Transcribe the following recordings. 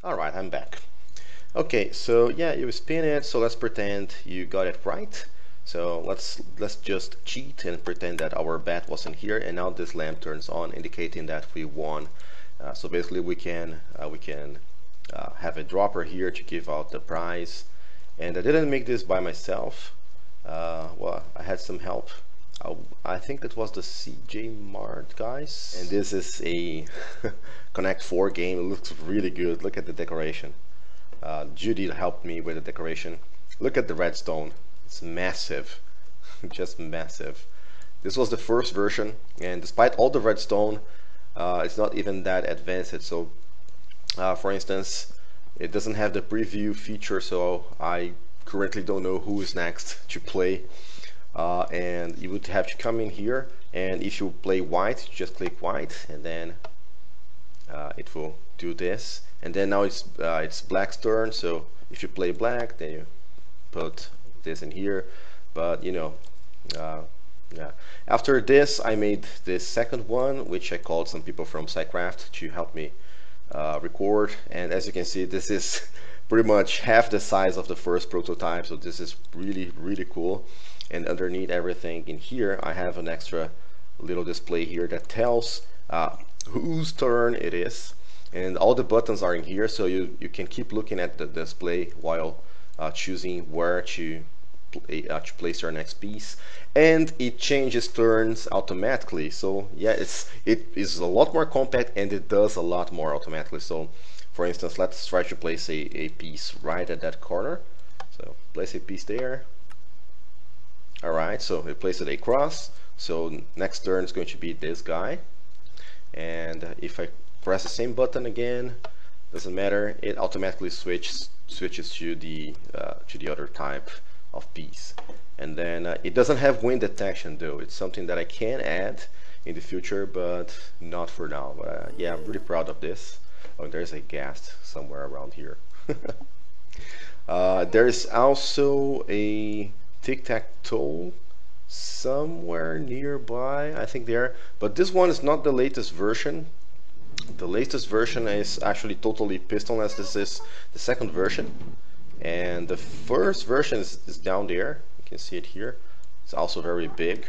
Alright, I'm back. Okay, so yeah, you spin it, so let's pretend you got it right. So let's just cheat and pretend that our bet wasn't here, and now this lamp turns on, indicating that we won. So basically, we can have a dropper here to give out the prize. And I didn't make this by myself. Well, I had some help. I think it was the CJ Mart guys. And this is a Connect 4 game. It looks really good. Look at the decoration. Judy helped me with the decoration. Look at the redstone. It's massive. Just massive. This was the first version, and despite all the redstone, it's not even that advanced. So, for instance, it doesn't have the preview feature, so I currently don't know who is next to play. And you would have to come in here, and if you play white, just click white, and then it will do this. And then now it's black's turn, so if you play black, then you put this in here. But uh, yeah. After this, I made this second one, which I called some people from SciCraft to help me record. And as you can see, this is pretty much half the size of the first prototype, so this is really cool. And underneath everything in here, I have an extra little display here that tells whose turn it is, and all the buttons are in here, so you can keep looking at the display while choosing where to place your next piece. And it changes turns automatically, so yeah, it is a lot more compact, and it does a lot more automatically. So for instance, let's try to place a piece right at that corner. So place a piece there. Alright, so we place it across. So next turn is going to be this guy. And if I press the same button again, doesn't matter, it automatically switches to the other type of piece. And then it doesn't have wind detection though. It's something that I can add in the future, but not for now. But yeah, I'm really proud of this. Oh, there's a ghast somewhere around here. There's also a tic-tac-toe somewhere nearby, I think there. But this one is not the latest version. The latest version is actually totally pistonless. This is the second version. And the first version is down there. You can see it here. It's also very big.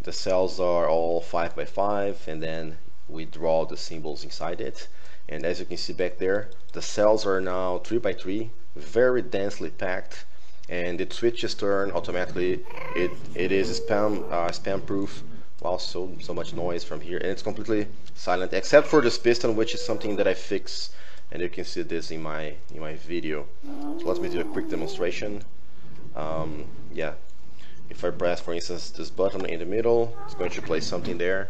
The cells are all 5 by 5, and then we draw the symbols inside it. And as you can see back there, the cells are now 3 by 3, very densely packed, and it switches turn automatically. It is spam proof. Wow, so much noise from here, and it's completely silent except for this piston, which is something that I fix, and you can see this in my video. So let me do a quick demonstration. Yeah, if I press, for instance, this button in the middle, it's going to place something there.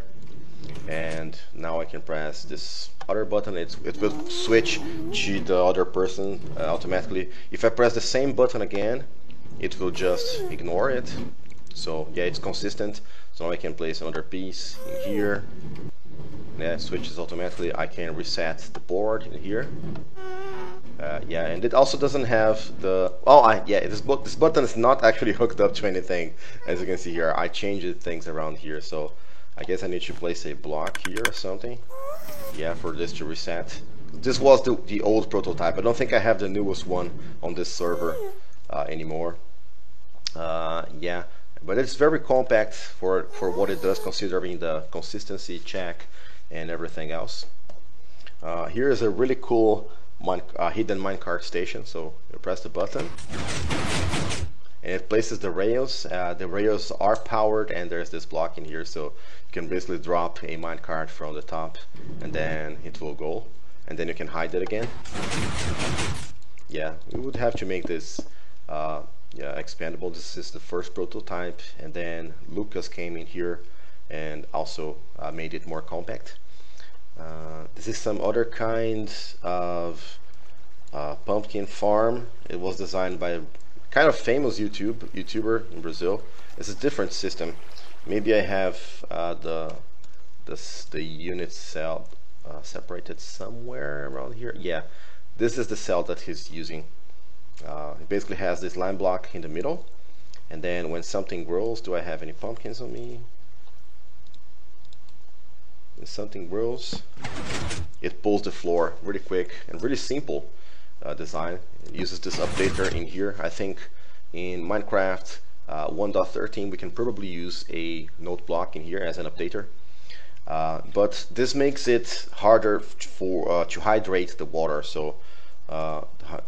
And now I can press this other button, it will switch to the other person automatically. If I press the same button again, it will just ignore it. So yeah, it's consistent. So now I can place another piece in here. Yeah, it switches automatically. I can reset the board in here. Yeah, and it also doesn't have the... yeah, this button is not actually hooked up to anything. As you can see here, I changed things around here, so I guess I need to place a block here or something. Yeah, for this to reset. This was the old prototype. I don't think I have the newest one on this server anymore. Yeah, but it's very compact for what it does, considering the consistency check and everything else. Here is a really cool hidden minecart station. So you press the button, and it places the rails. The rails are powered, and there's this block in here, so you can basically drop a minecart from the top, and then it will go, and then you can hide it again. Yeah, we would have to make this yeah, expandable. This is the first prototype, and then Lucas came in here and also made it more compact. This is some other kind of pumpkin farm. It was designed by a kind of famous YouTuber in Brazil. It's a different system. Maybe I have the unit cell separated somewhere around here. Yeah, this is the cell that he's using. It basically has this line block in the middle, and then when something grows, do I have any pumpkins on me? When something grows, it pulls the floor really quick and really simple design. It uses this updater in here. I think in Minecraft 1.13 we can probably use a note block in here as an updater. But this makes it harder for to hydrate the water. So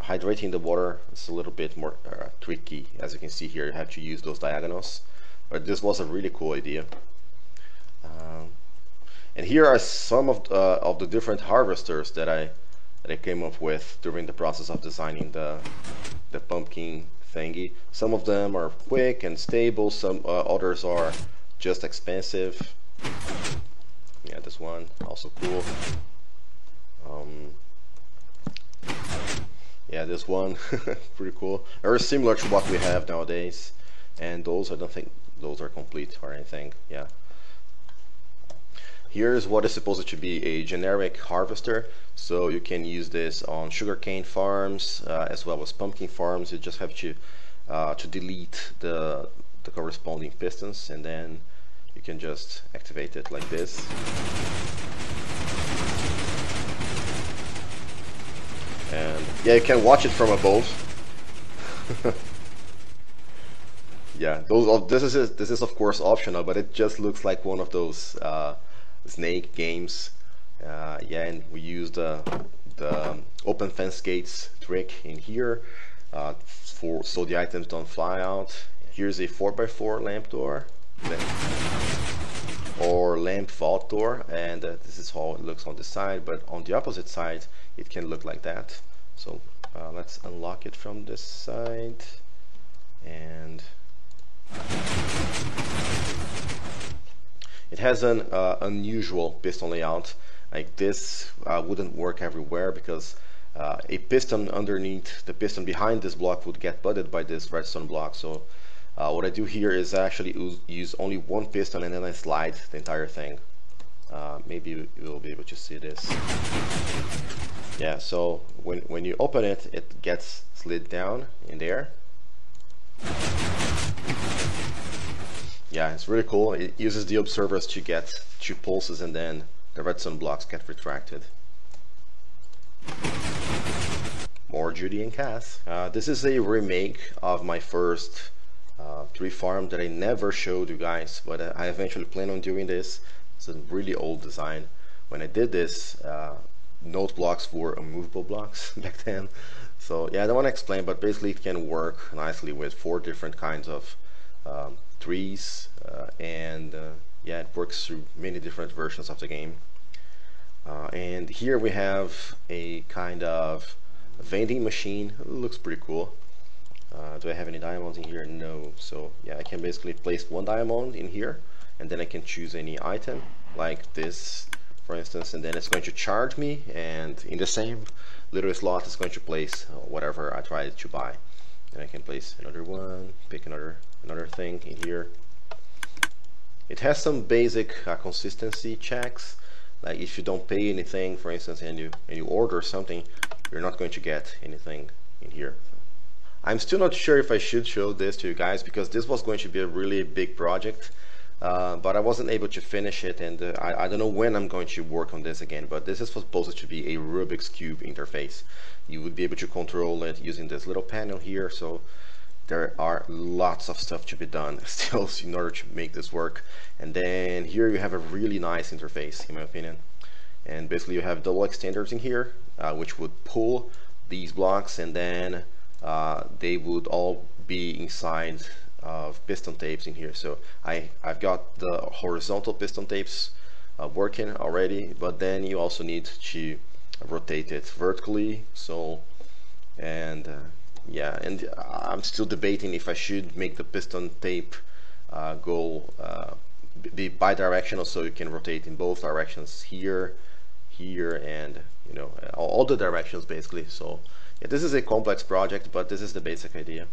hydrating the water is a little bit more tricky. As you can see here, you have to use those diagonals. But this was a really cool idea. And here are some of the different harvesters that I came up with during the process of designing the pumpkin thingy. Some of them are quick and stable. Some others are just expensive. Yeah, this one also cool. Yeah, this one pretty cool. Very similar to what we have nowadays. And those, I don't think those are complete or anything. Yeah. Here's what is supposed to be a generic harvester. So you can use this on sugarcane farms as well as pumpkin farms. You just have to delete the corresponding pistons, and then you can just activate it like this. And yeah, you can watch it from above. Yeah, this is of course optional, but it just looks like one of those snake games. Yeah, and we use the open fence gates trick in here so the items don't fly out. Here's a 4x4 lamp door or lamp vault door, and this is how it looks on the side, but on the opposite side it can look like that. So let's unlock it from this side, and it has an unusual piston layout. Like this wouldn't work everywhere, because a piston underneath the piston behind this block would get butted by this redstone block. So what I do here is I actually use only one piston, and then I slide the entire thing. Maybe you will be able to see this. Yeah, so when you open it, it gets slid down in there. Yeah, it's really cool. It uses the observers to get 2 pulses, and then the redstone blocks get retracted. More Judy and Cass. This is a remake of my first tree farm that I never showed you guys, but I eventually plan on doing this. It's a really old design. When I did this, note blocks were immovable blocks back then. So yeah, I don't want to explain, but basically it can work nicely with 4 different kinds of trees, and yeah, it works through many different versions of the game. And here we have a kind of vending machine. It looks pretty cool. Do I have any diamonds in here? No. So yeah, I can basically place 1 diamond in here, and then I can choose any item like this, for instance, and then it's going to charge me, and in the same little slot it's going to place whatever I tried to buy. And I can place another one, pick another thing in here. It has some basic consistency checks, like if you don't pay anything, for instance, and you order something, you're not going to get anything in here. I'm still not sure if I should show this to you guys, because this was going to be a really big project, but I wasn't able to finish it, and I don't know when I'm going to work on this again. But this is supposed to be a Rubik's Cube interface. You would be able to control it using this little panel here, so there are lots of stuff to be done still in order to make this work. And then here you have a really nice interface, in my opinion. And basically you have double extenders in here, which would pull these blocks, and then they would all be inside of piston tapes in here. So I've got the horizontal piston tapes working already, but then you also need to rotate it vertically. So, and yeah, and I'm still debating if I should make the piston tape be bi-directional, so you can rotate in both directions, here, and all the directions basically. So yeah, this is a complex project, but this is the basic idea.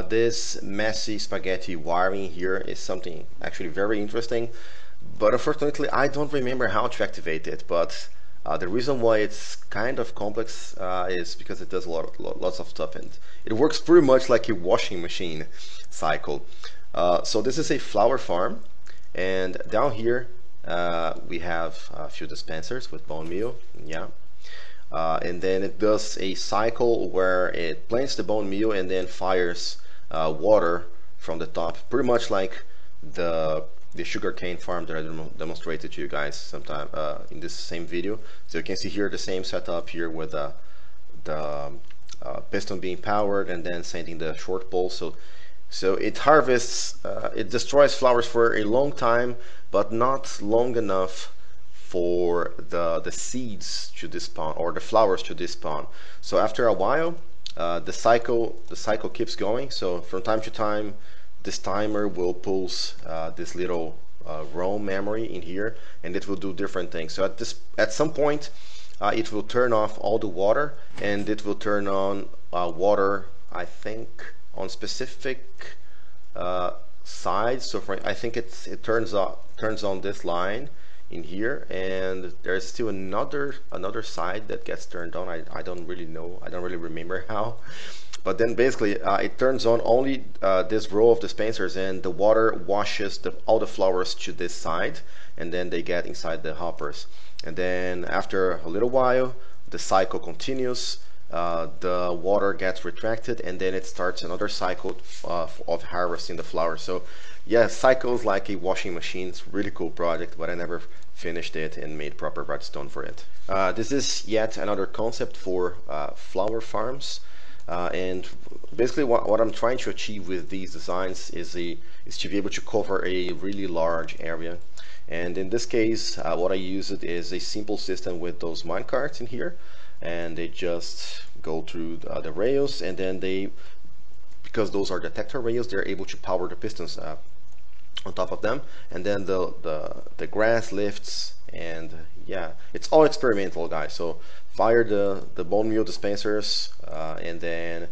This messy spaghetti wiring here is something actually very interesting, but unfortunately I don't remember how to activate it. But the reason why it's kind of complex is because it does lots of stuff, and it works pretty much like a washing machine cycle. So this is a flower farm, and down here we have a few dispensers with bone meal. Yeah. And then it does a cycle where it plants the bone meal and then fires water from the top, pretty much like the sugarcane farm that I demonstrated to you guys sometime in this same video. So you can see here the same setup here with the piston being powered and then sending the short pole. So it harvests, it destroys flowers for a long time, but not long enough for the seeds to despawn or the flowers to despawn. So after a while, the cycle keeps going. So from time to time, this timer will pulse this little ROM memory in here, and it will do different things. So at some point, it will turn off all the water, and it will turn on water, I think, on specific sides. So I think it turns on this line in here, and there's still another side that gets turned on. I don't really know. I don't really remember how. But then basically it turns on only this row of dispensers, and the water washes all the flowers to this side, and then they get inside the hoppers. And then after a little while, the cycle continues. The water gets retracted, and then it starts another cycle of harvesting the flowers. So yeah, cycles like a washing machine. It's a really cool project, but I never finished it and made proper redstone for it. This is yet another concept for flower farms. And basically what I'm trying to achieve with these designs is to be able to cover a really large area. And in this case, what I used is a simple system with those minecarts in here, and they just go through the rails, and then because those are detector rails, they're able to power the pistons on top of them, and then the grass lifts. And yeah, it's all experimental, guys. So fire the bone meal dispensers, and then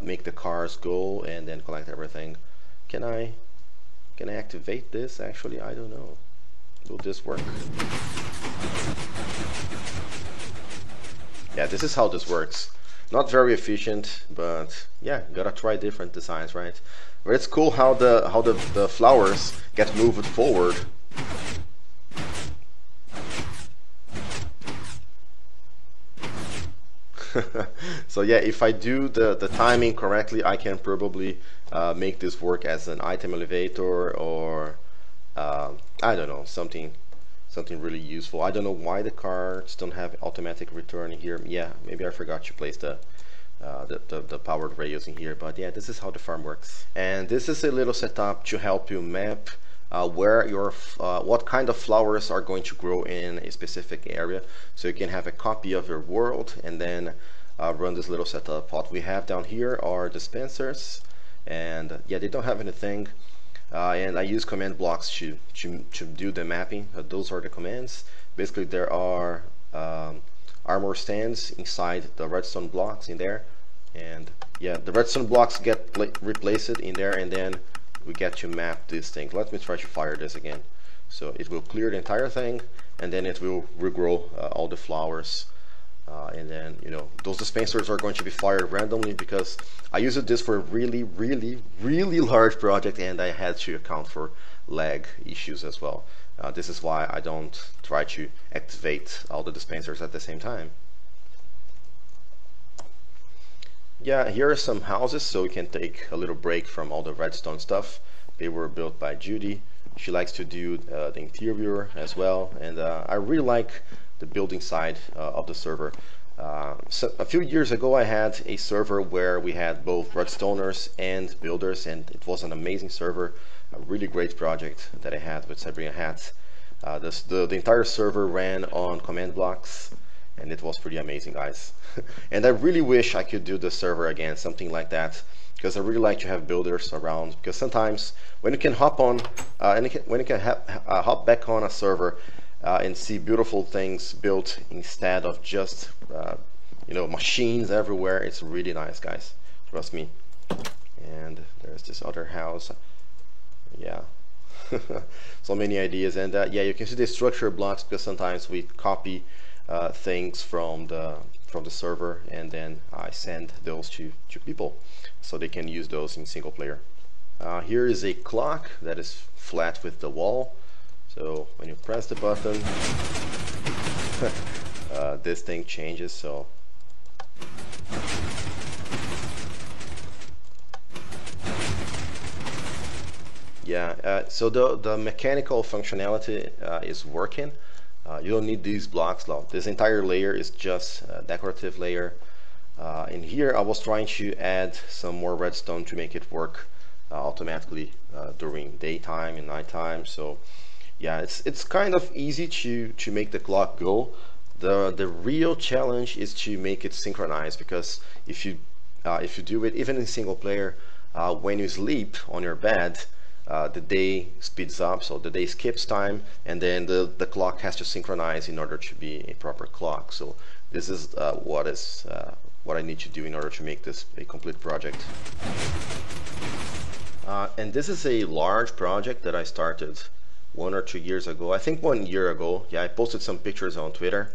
make the cars go, and then collect everything. Can I activate this? Actually, I don't know. Will this work? Yeah, this is how this works. Not very efficient, but yeah, gotta try different designs, right? But it's cool how the flowers get moved forward. So yeah, if I do the timing correctly, I can probably make this work as an item elevator, or I don't know, something really useful. I don't know why the cards don't have automatic return here. Yeah, maybe I forgot to place the powered rails in here. But yeah, this is how the farm works. And this is a little setup to help you map where what kind of flowers are going to grow in a specific area, so you can have a copy of your world and then run this little setup. What we have down here are dispensers, and yeah, they don't have anything. And I use command blocks to do the mapping. Those are the commands. Basically, there are armor stands inside the redstone blocks in there, and yeah, the redstone blocks get replaced in there, and then we get to map this thing. Let me try to fire this again. So it will clear the entire thing, and then it will regrow all the flowers. And then, you know, those dispensers are going to be fired randomly because I used this for a really large project, and I had to account for lag issues as well. This is why I don't try to activate all the dispensers at the same time. Yeah, here are some houses, so we can take a little break from all the redstone stuff. They were built by Judy. She likes to do the interior as well, and I really like the building side of the server. So a few years ago, I had a server where we had both redstoners and builders, and it was an amazing server, a really great project that I had with Sabrina Hats. The entire server ran on command blocks, and it was pretty amazing, guys. And I really wish I could do the server again, something like that, because I really like to have builders around, because sometimes when you can hop on when you can hop back on a server and see beautiful things built instead of just you know, machines everywhere, it's really nice, guys, trust me. And there's this other house. Yeah. So many ideas. And yeah, you can see the structure blocks, because sometimes we copy things from the server, and then I send those to people so they can use those in single player. Here is a clock that is flat with the wall, So when you press the button, this thing changes. So yeah, so the mechanical functionality is working. You don't need these blocks now. This entire layer is just a decorative layer. In here, I was trying to add some more redstone to make it work automatically during daytime and nighttime. So yeah, it's kind of easy to make the clock go. The real challenge is to make it synchronized, because if you do it even in single player, when you sleep on your bed, the day speeds up, so the day skips time, and then the clock has to synchronize in order to be a proper clock. So this is what I need to do in order to make this a complete project. And this is a large project that I started 1 or 2 years ago. I think 1 year ago. Yeah, I posted some pictures on Twitter.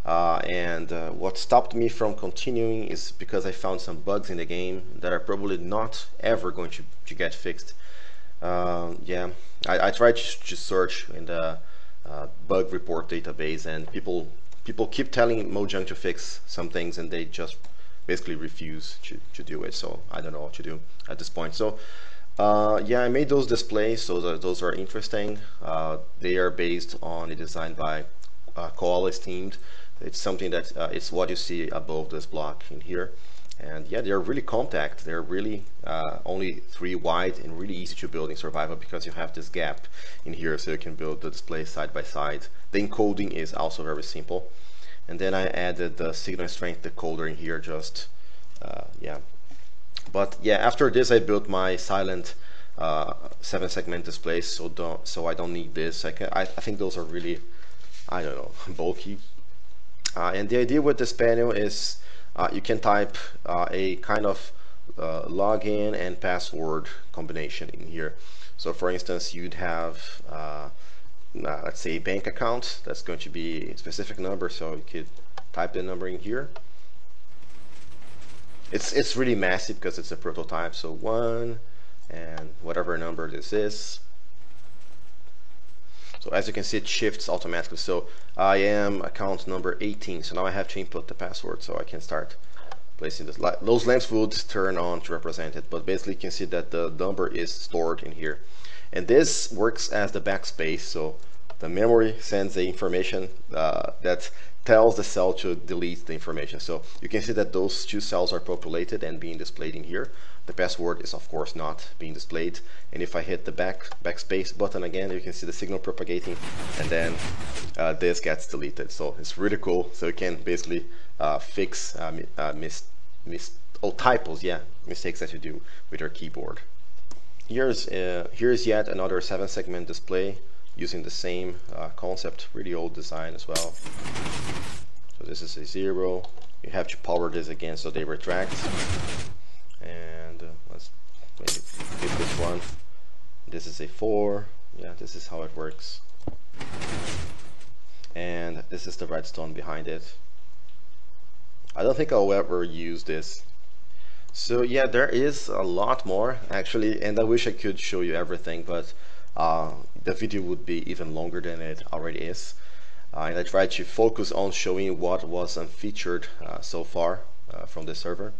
And what stopped me from continuing is because I found some bugs in the game that are probably not ever going to get fixed. Yeah, I tried to search in the bug report database, and people keep telling Mojang to fix some things, and they just basically refuse to do it. So I don't know what to do at this point. So yeah, I made those displays, so those are interesting. They are based on a design by Koala's team. It's something that it's what you see above this block in here. And yeah, they're really compact. They're really only 3 wide and really easy to build in survival, because you have this gap in here, so you can build the display side by side. The encoding is also very simple. And then I added the signal strength decoder in here, just yeah. But yeah, after this I built my silent 7-segment displays, so I don't need this. I think those are really, I don't know, bulky. And the idea with this panel is you can type a kind of login and password combination in here. So for instance, you'd have let's say a bank account that's going to be a specific number, so you could type the number in here. It's really massive because it's a prototype, so 1 and whatever number this is. So as you can see, it shifts automatically. So I am account number 18, so now I have to input the password, so I can start placing this. Those lamps would turn on to represent it, but basically you can see that the number is stored in here. And this works as the backspace, so the memory sends the information that tells the cell to delete the information. So you can see that those 2 cells are populated and being displayed in here. The password is of course not being displayed, and if I hit the backspace button again, you can see the signal propagating, and then this gets deleted. So it's really cool. So you can basically fix typos, yeah, mistakes that you do with your keyboard. Here's yet another 7-segment display using the same concept, really old design as well. So this is a 0. You have to power this again so they retract. And let's maybe skip this one. This is a 4. Yeah, this is how it works. And this is the redstone behind it. I don't think I'll ever use this. So yeah, there is a lot more actually, and I wish I could show you everything, but the video would be even longer than it already is. And I tried to focus on showing what was unfeatured so far from the server.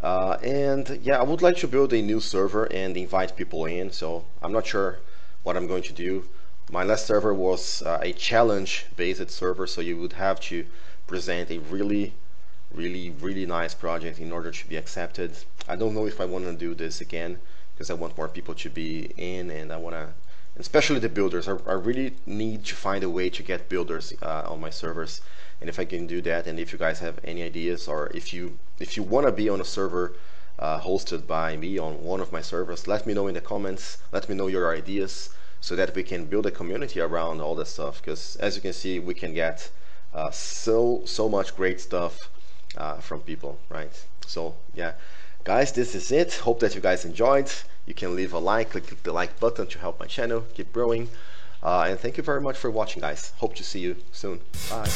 And yeah, I would like to build a new server and invite people in, so I'm not sure what I'm going to do. My last server was a challenge based server, so you would have to present a really nice project in order to be accepted. I don't know if I want to do this again, because I want more people to be in, and I want to, especially the builders. I really need to find a way to get builders on my servers, and if I can do that, and if you guys have any ideas, or if you want to be on a server hosted by me on one of my servers, let me know in the comments. Let me know your ideas so that we can build a community around all this stuff, because as you can see, we can get so much great stuff from people, right? So yeah, guys, this is it. Hope that you guys enjoyed. You can leave a like, click the like button to help my channel keep growing, and thank you very much for watching, guys. Hope to see you soon. Bye.